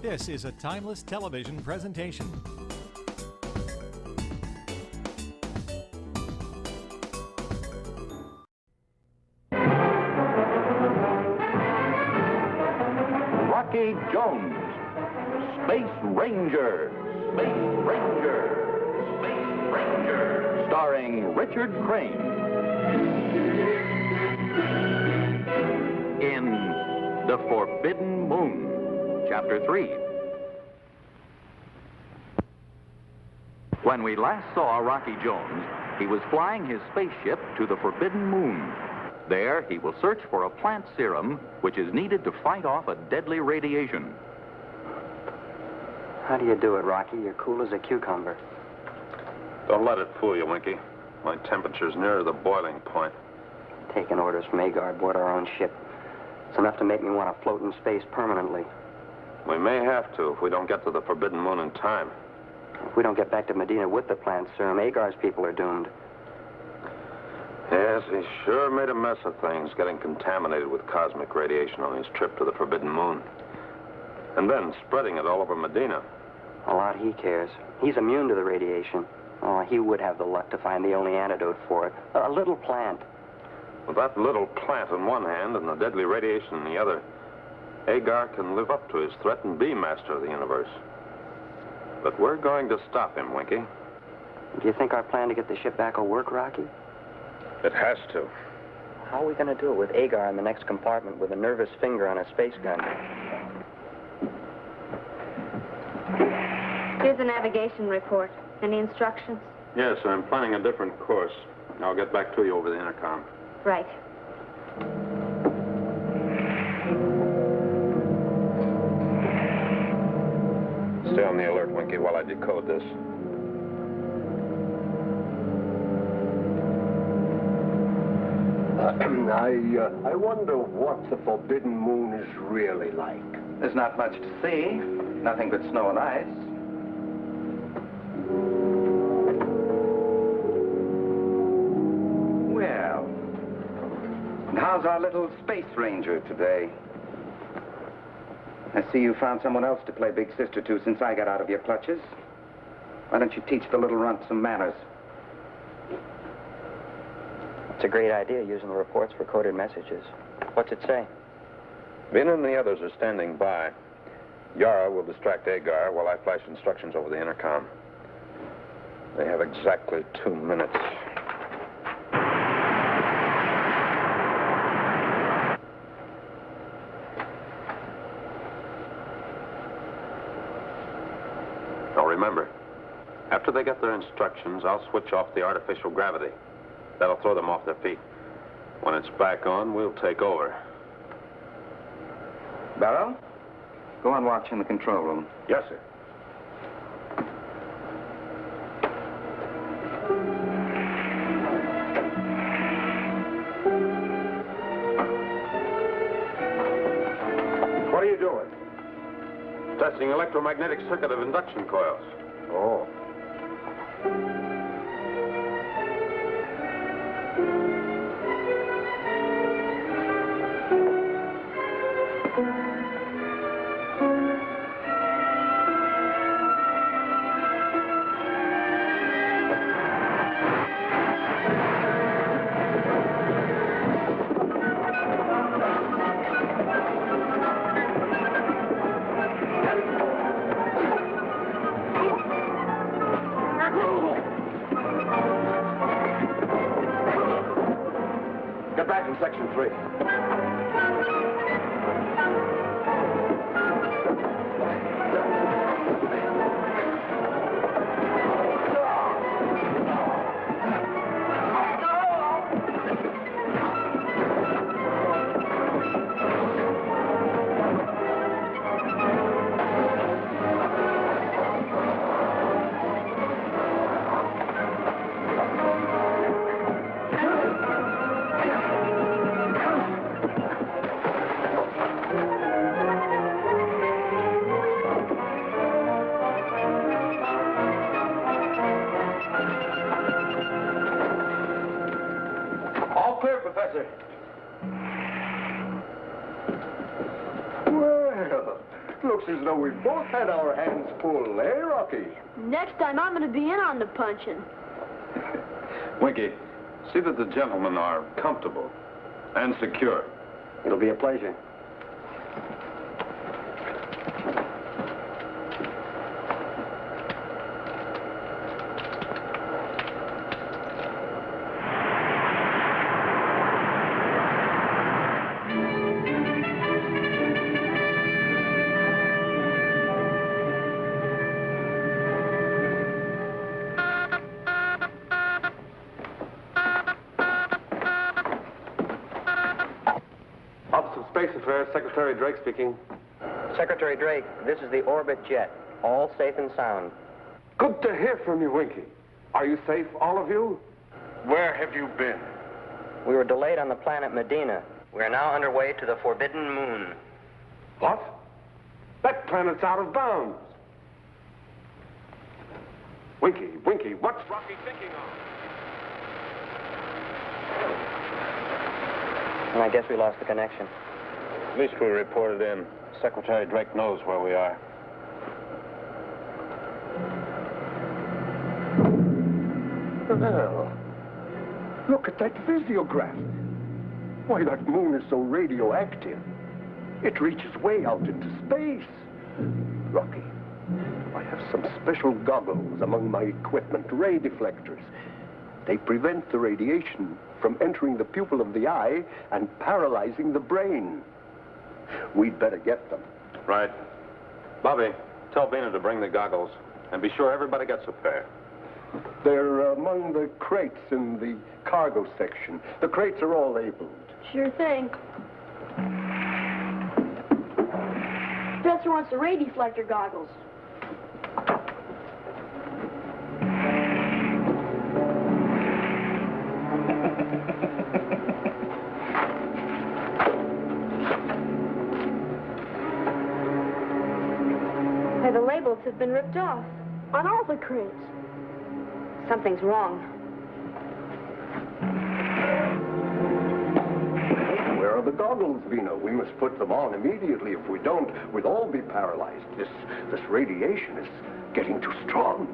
This is a timeless television presentation. Rocky Jones, Space Ranger, Space Ranger, Space Ranger, starring Richard Crane. In The Forbidden Moon, Chapter 3. When we last saw Rocky Jones, he was flying his spaceship to the Forbidden Moon. There, he will search for a plant serum which is needed to fight off a deadly radiation. How do you do it, Rocky? You're cool as a cucumber. Don't let it fool you, Winky. My temperature's near the boiling point. Taking orders from Agar aboard our own ship. It's enough to make me want to float in space permanently. We may have to if we don't get to the Forbidden Moon in time. If we don't get back to Medina with the plant serum, Agar's people are doomed. Yes, he sure made a mess of things, getting contaminated with cosmic radiation on his trip to the Forbidden Moon. And then spreading it all over Medina. A lot he cares. He's immune to the radiation. Oh, he would have the luck to find the only antidote for it. A little plant. With that little plant in one hand and the deadly radiation in the other, Agar can live up to his threat and be master of the universe. But we're going to stop him, Winky. Do you think our plan to get the ship back will work, Rocky? It has to. How are we going to do it with Agar in the next compartment with a nervous finger on a space gun? Here's the navigation report. Any instructions? Yes, I'm planning a different course. I'll get back to you over the intercom. Right. Stay on the alert, Winky, while I decode this. I wonder what the Forbidden Moon is really like. There's not much to see. Nothing but snow and ice. Well, and how's our little space ranger today? I see you found someone else to play big sister to since I got out of your clutches. Why don't you teach the little runt some manners? It's a great idea, using the reports for coded messages. What's it say? Vina and the others are standing by. Yara will distract Agar while I flash instructions over the intercom. They have exactly 2 minutes. Now remember, after they get their instructions, I'll switch off the artificial gravity. That'll throw them off their feet. When it's back on, we'll take over. Barrow, go on watch in the control room. Yes, sir. What are you doing? Testing electromagnetic circuit of induction coils. Oh. Get back in Section 3. looks as though we've both had our hands full, eh, Rocky? Next time, I'm going to be in on the punching. Winky, see that the gentlemen are comfortable and secure. It'll be a pleasure. Office of Space Affairs, Secretary Drake speaking. Secretary Drake, this is the orbit jet. All safe and sound. Good to hear from you, Winky. Are you safe, all of you? Where have you been? We were delayed on the planet Medina. We are now underway to the Forbidden Moon. What? That planet's out of bounds. Winky, what's Rocky thinking of? And I guess we lost the connection. Police crew reported in. Secretary Drake knows where we are. Well, look at that visiograph. Why, that moon is so radioactive. It reaches way out into space. Rocky, I have some special goggles among my equipment, ray deflectors. They prevent the radiation from entering the pupil of the eye and paralyzing the brain. We'd better get them. Right. Bobby, tell Vina to bring the goggles. And be sure everybody gets a pair. They're among the crates in the cargo section. The crates are all labeled. Sure thing. Professor wants the ray deflector goggles. Hey, the labels have been ripped off on all the crates. Something's wrong. Where are the goggles, Vina? We must put them on immediately. If we don't, we'll all be paralyzed. This radiation is getting too strong.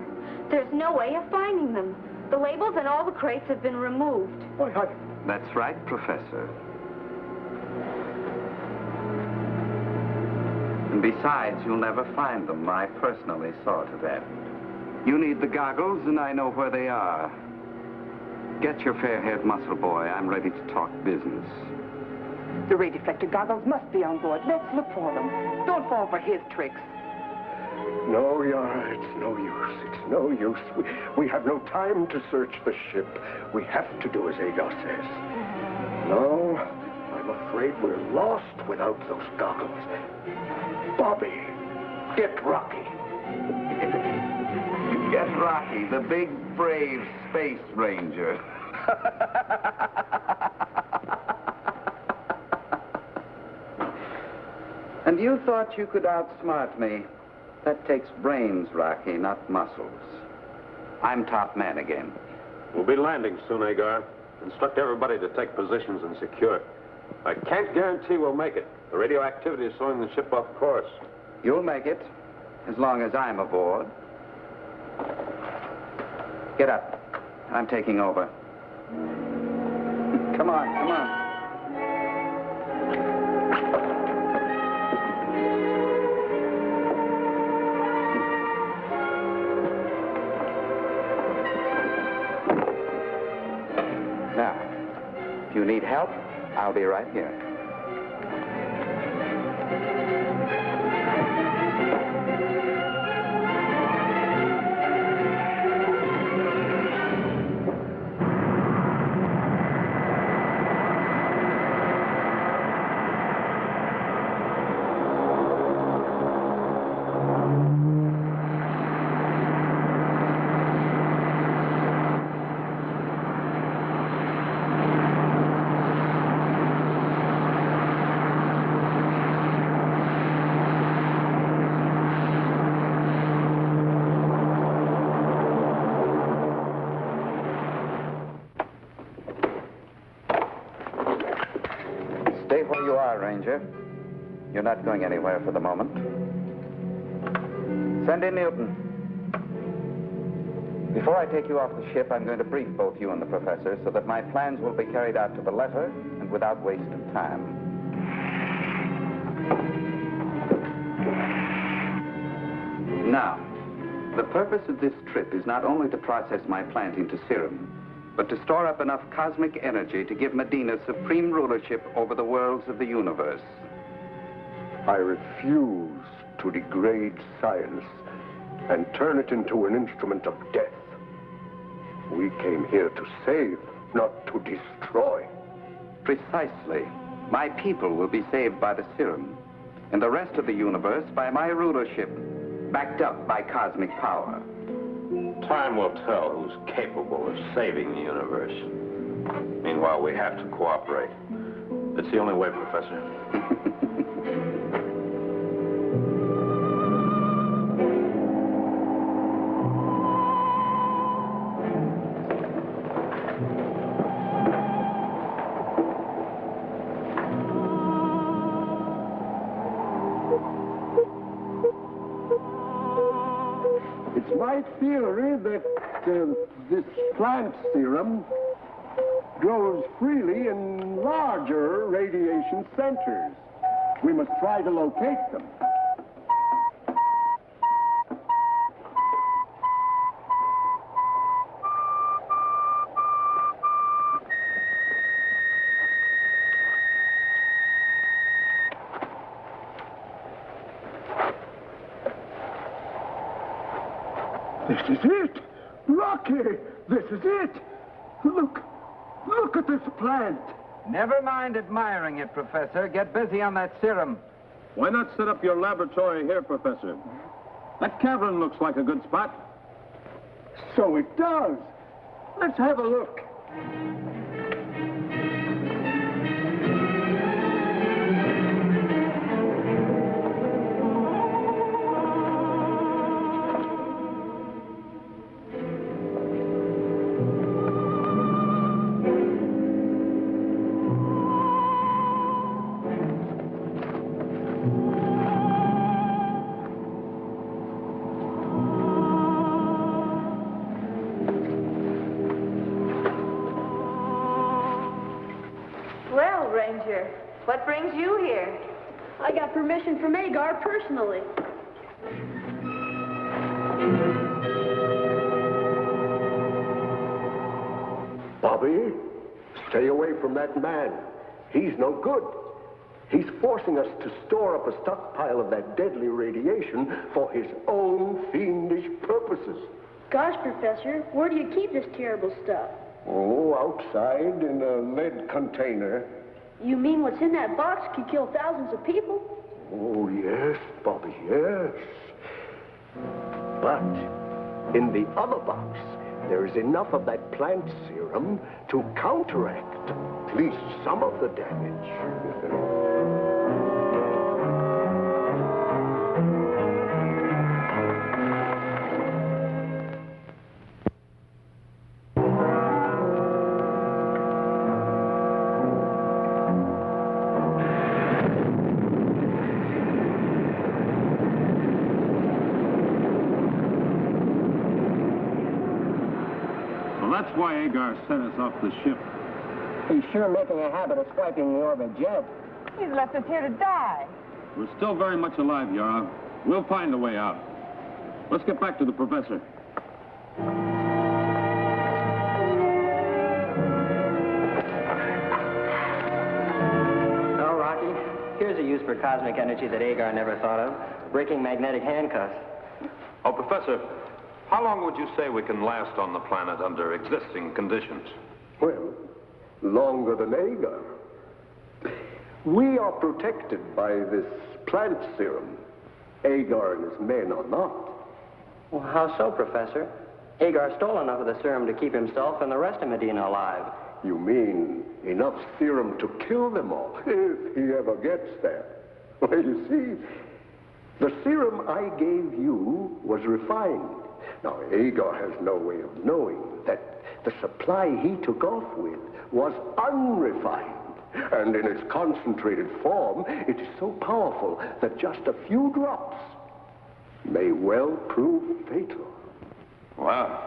There's no way of finding them. The labels and all the crates have been removed. Why, That's right, Professor. And besides, you'll never find them. I personally saw to that. You need the goggles, and I know where they are. Get your fair-haired muscle boy. I'm ready to talk business. The ray deflector goggles must be on board. Let's look for them. Don't fall for his tricks. No, Yara, it's no use. It's no use. We have no time to search the ship. We have to do as Agar says. No, I'm afraid we're lost without those goggles. Bobby, get Rocky. Get Rocky, the big, brave space ranger. And you thought you could outsmart me. That takes brains, Rocky, not muscles. I'm top man again. We'll be landing soon, Agar. Instruct everybody to take positions and secure. I can't guarantee we'll make it. The radioactivity is throwing the ship off course. You'll make it, as long as I'm aboard. Get up. I'm taking over. Come on, come on. Now, if you need help, I'll be right here. Stay where you are, Ranger. You're not going anywhere for the moment. Send in Newton. Before I take you off the ship, I'm going to brief both you and the professor so that my plans will be carried out to the letter and without waste of time. Now, the purpose of this trip is not only to process my plant into serum, but to store up enough cosmic energy to give Medina supreme rulership over the worlds of the universe. I refuse to degrade science and turn it into an instrument of death. We came here to save, not to destroy. Precisely. My people will be saved by the serum, and the rest of the universe by my rulership, backed up by cosmic power. Time will tell who's capable of saving the universe. Meanwhile, we have to cooperate. It's the only way, Professor. It's my theory that this plant serum grows freely in larger radiation centers. We must try to locate them. This is it! Rocky! This is it! Look at this plant! Never mind admiring it, Professor. Get busy on that serum. Why not set up your laboratory here, Professor? That cavern looks like a good spot. So it does. Let's have a look. Well, Ranger, what brings you here? I got permission from Agar personally. Bobby, stay away from that man. He's no good. He's forcing us to store up a stockpile of that deadly radiation for his own fiendish purposes. Gosh, Professor, where do you keep this terrible stuff? Oh, outside in a lead container. You mean what's in that box could kill thousands of people? Oh, yes, Bobby, yes. But in the other box, there is enough of that plant serum to counteract at least some of the damage. That's why Agar sent us off the ship. He's sure making a habit of swiping the orbit jet. He's left us here to die. We're still very much alive, Yara. We'll find a way out. Let's get back to the professor. Well, Rocky, here's a use for cosmic energy that Agar never thought of. Breaking magnetic handcuffs. Oh, Professor, how long would you say we can last on the planet under existing conditions? Well, longer than Agar. We are protected by this plant serum. Agar and his men are not. Well, how so, Professor? Agar stole enough of the serum to keep himself and the rest of Medina alive. You mean enough serum to kill them all, if he ever gets there? Well, you see, the serum I gave you was refined. Now, Agar has no way of knowing that the supply he took off with was unrefined. And in its concentrated form, it is so powerful that just a few drops may well prove fatal. Well,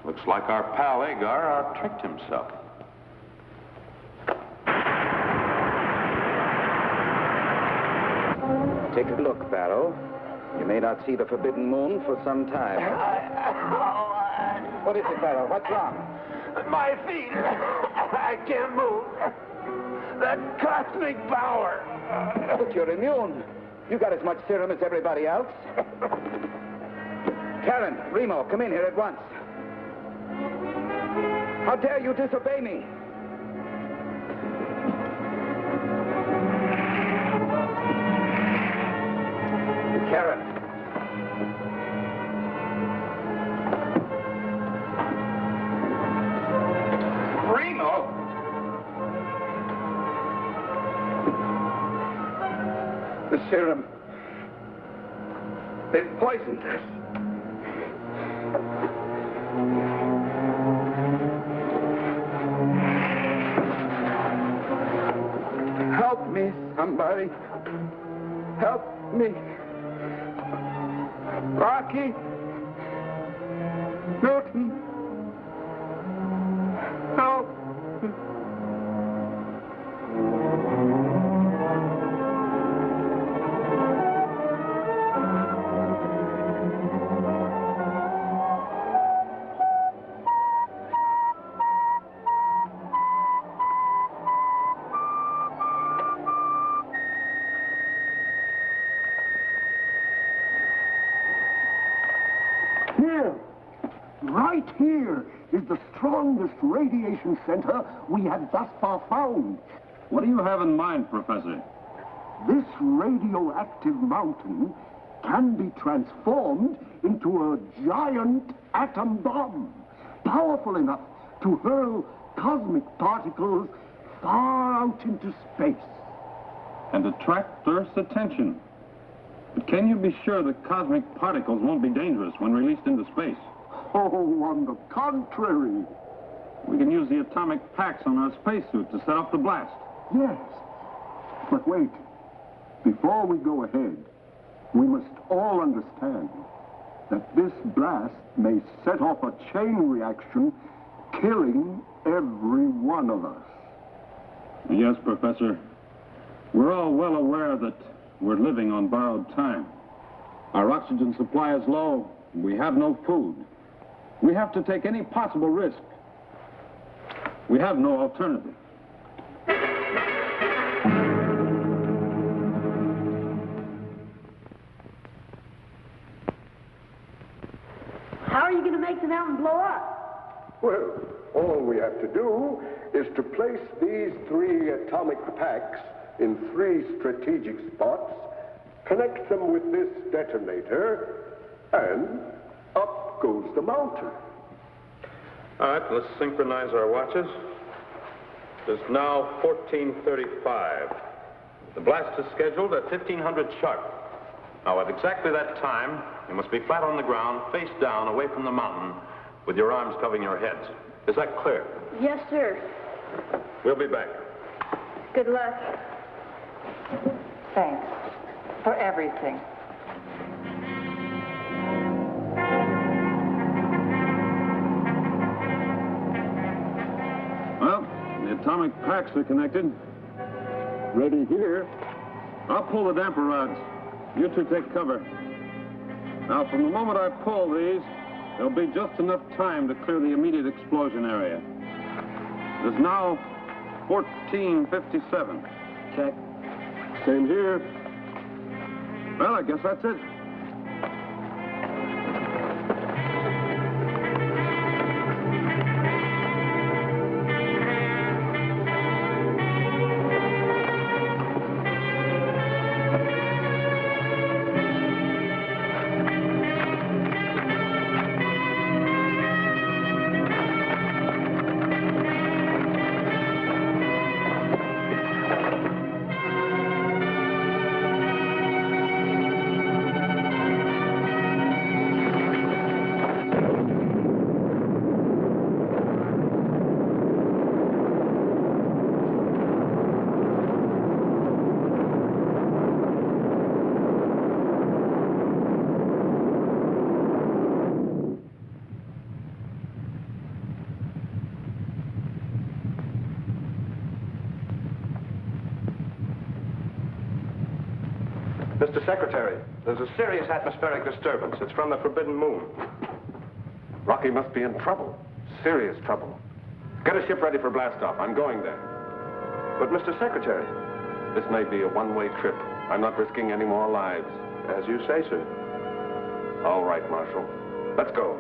looks like our pal Agar out-tricked himself. Take a look, Barrow. You may not see the forbidden moon for some time. What is it, Barrow? What's wrong? My feet. I can't move. That cosmic power. But you're immune. You got as much serum as everybody else. Karen, Remo, come in here at once. How dare you disobey me? Karen. Remo! The serum. They've poisoned us. Help me, somebody. Help me. Rocky. Newton. Help. Right here is the strongest radiation center we have thus far found. What do you have in mind, Professor? This radioactive mountain can be transformed into a giant atom bomb, powerful enough to hurl cosmic particles far out into space. And attract Earth's attention. But can you be sure that cosmic particles won't be dangerous when released into space? Oh, on the contrary. We can use the atomic packs on our spacesuit to set off the blast. Yes. But wait. Before we go ahead, we must all understand that this blast may set off a chain reaction, killing every one of us. Yes, Professor. We're all well aware that we're living on borrowed time. Our oxygen supply is low. We have no food. We have to take any possible risk. We have no alternative. How are you going to make the mountain blow up? Well, all we have to do is to place these 3 atomic packs in 3 strategic spots, connect them with this detonator, and up goes the mountain. All right, let's synchronize our watches. It's now 14:35. The blast is scheduled at 1500 sharp. Now, at exactly that time, you must be flat on the ground, face down, away from the mountain, with your arms covering your heads. Is that clear? Yes, sir. We'll be back. Good luck. Thanks for everything. Well, the atomic packs are connected. Ready here. I'll pull the damper rods. You two take cover. Now, from the moment I pull these, there'll be just enough time to clear the immediate explosion area. It's now 14:57. Check. Same here. Well, I guess that's it. Mr. Secretary, there's a serious atmospheric disturbance. It's from the Forbidden Moon. Rocky must be in trouble. Serious trouble. Get a ship ready for blastoff. I'm going there. But, Mr. Secretary... This may be a one-way trip. I'm not risking any more lives. As you say, sir. All right, Marshal. Let's go.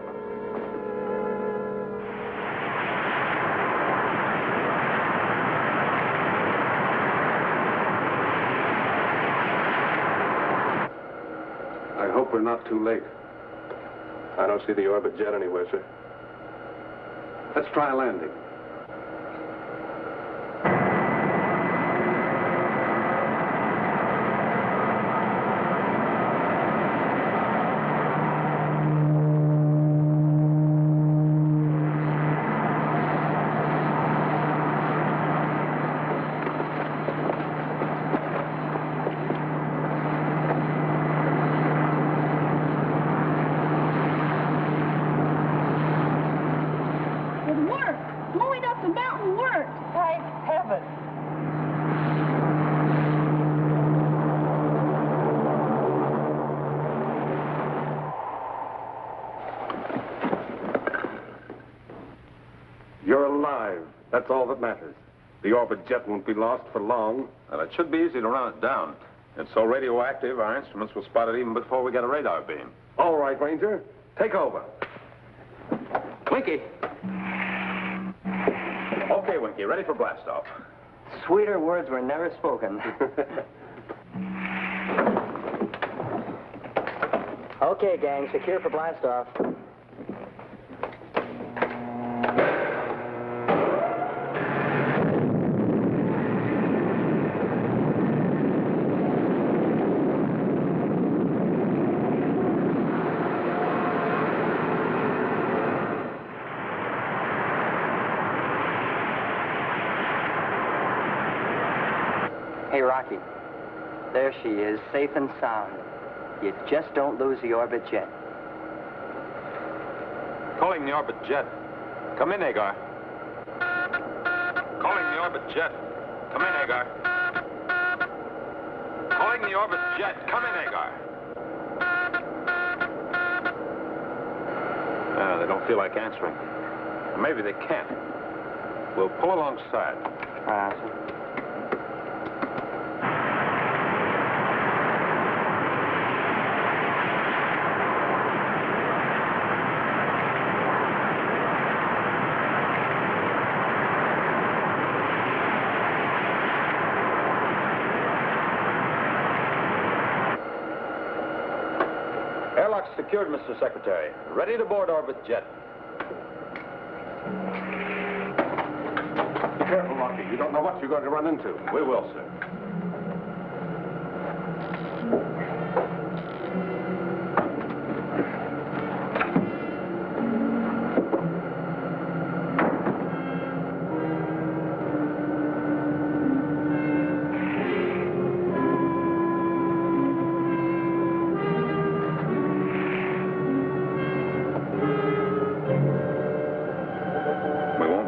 I hope we're not too late. I don't see the orbit jet anywhere, sir. Let's try a landing. You're alive. That's all that matters. The orbit jet won't be lost for long. Well, it should be easy to run it down. It's so radioactive, our instruments will spot it even before we get a radar beam. All right, Ranger. Take over. Winky. Okay, Winky, ready for blastoff. Sweeter words were never spoken. Okay, gang, secure for blastoff. Hey, Rocky. There she is, safe and sound. You just don't lose the orbit jet. Calling the orbit jet. Come in, Agar. Calling the orbit jet. Come in, Agar. Calling the orbit jet. Come in, Agar. They don't feel like answering. Or maybe they can't. We'll pull alongside. Airlock secured, Mr. Secretary. Ready to board orbit jet. Be careful, Rocky. You don't know what you're going to run into. We will, sir.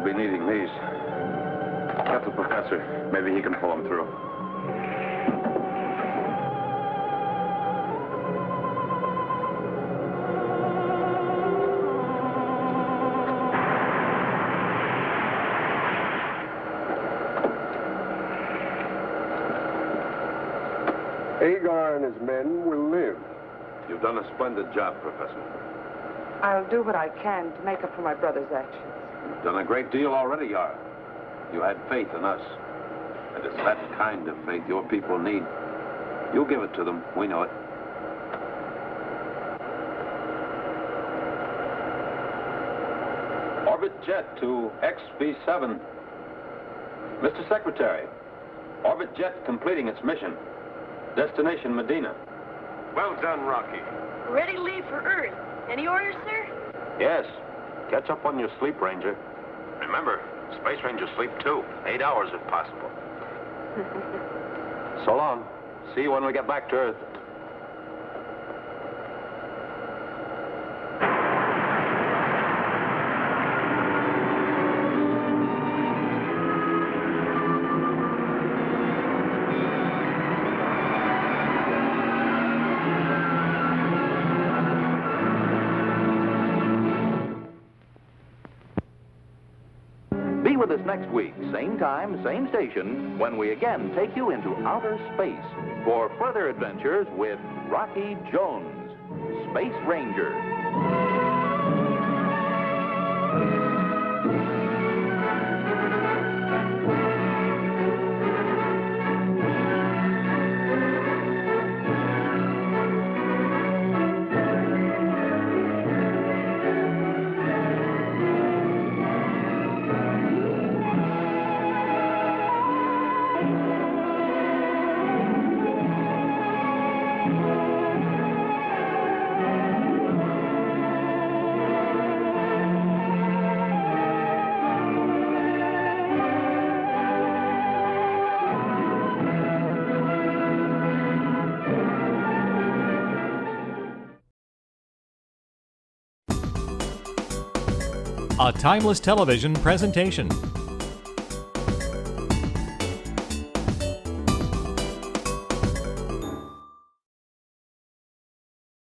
Needing these. Get the professor. Maybe he can pull them through. Agar and his men will live. You've done a splendid job, Professor. I'll do what I can to make up for my brother's actions. You've done a great deal already, Yar. You had faith in us. And it's that kind of faith your people need. You'll give it to them. We know it. Orbit jet to XB7. Mr. Secretary, orbit jet completing its mission. Destination Medina. Well done, Rocky. Ready to leave for Earth. Any orders, sir? Yes. Catch up on your sleep, Ranger. Remember, Space Rangers sleep too. 8 hours if possible. So long. See you when we get back to Earth. with us next week, same time, same station, when we again take you into outer space for further adventures with Rocky Jones, Space Ranger. A timeless television presentation.